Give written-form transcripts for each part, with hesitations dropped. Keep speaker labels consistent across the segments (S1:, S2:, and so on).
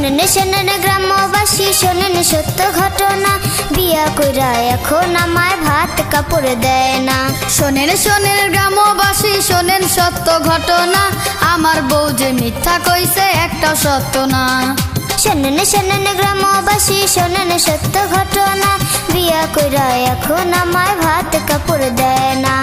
S1: শোনেন শোনেন গ্রামবাসী, শোনেন সত্য ঘটনা, বিয়া কইরা এখন আমায় ভাত কাপড় দেয় না।
S2: শোনেন শোনেন গ্রামবাসী, শোনেন সত্য ঘটনা, আমার বউ যে মিথ্যা কইছে একটা সত্য না।
S1: শোনেন শোনেন গ্রামবাসী, শোনেন সত্য ঘটনা, বিয়া কইরা এখন আমায় ভাত কাপড় দেয় না।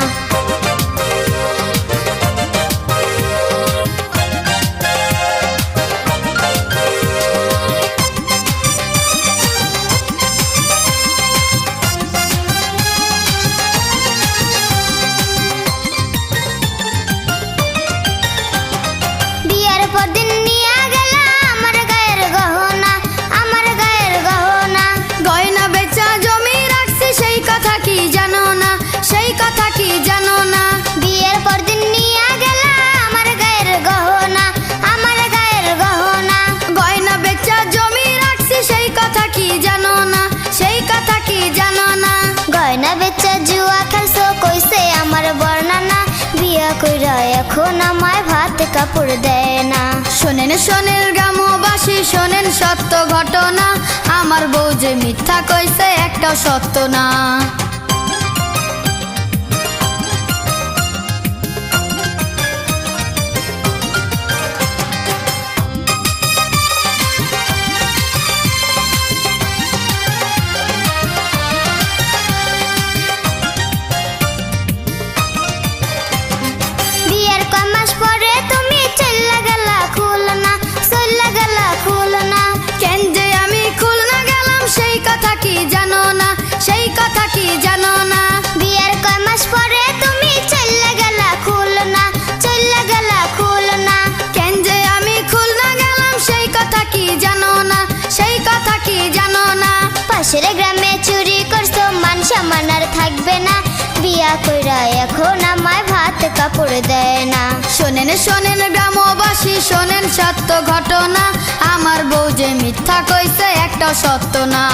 S1: বিয়ার পর দিন নিয়া গেলা আমার গায়ের গহনা, আমার গায়ের গহনা।
S2: গয়না বেচা জমি রাখছি সেই কথা কি জানো না, সেই কথা কি জানো না।
S1: বিয়ের পর দিন নিয়া গেলা আমার গায়ের গহনা, আমার গায়ের গহনা।
S2: গয়না বেচা জমি রাখছি সেই কথা কি জানো না, সেই কথা কি জানো না।
S1: গয়না বেচা জুয়া খেলছো কইছে আমার বর্ণনা, বিয়া কইরা এখন আমায় ভাত কাপড় দেয় না।
S2: শোনেন শোনেন গ্রামবাসী, শোনেন সত্য ঘটনা, আমার বউ যে মিথ্যা কইছে একটা সত্য না।
S1: বিয়ের কয় মাস পরে তুমি চল্লা গেলা খুলনা, চল্লা গেলা খুলনা।
S2: কেন যে আমি খুলনা গেলাম সেই কথা কি জানো না, সেই কথা কি জানো না।
S1: বিয়ের কয় মাস পরে তুমি চল্লা গেলা খুলনা, চল্লা গেলা খুলনা।
S2: কেন যে আমি খুলনা গেলাম সেই কথা কি জানো না, সেই কথা কি জানো না।
S1: পাশের গ্রামে চুরি করছো, মান সম্মান আর থাকবে না, বিয়া কইরা এখন আমায় ভাত কাপড় দেয় না।
S2: শোনেন শোনেন গ্রামবাসী, শোনেন সত্য ঘটনা, আমার বউ যে মিথ্যা কইছে একটা সত্য না।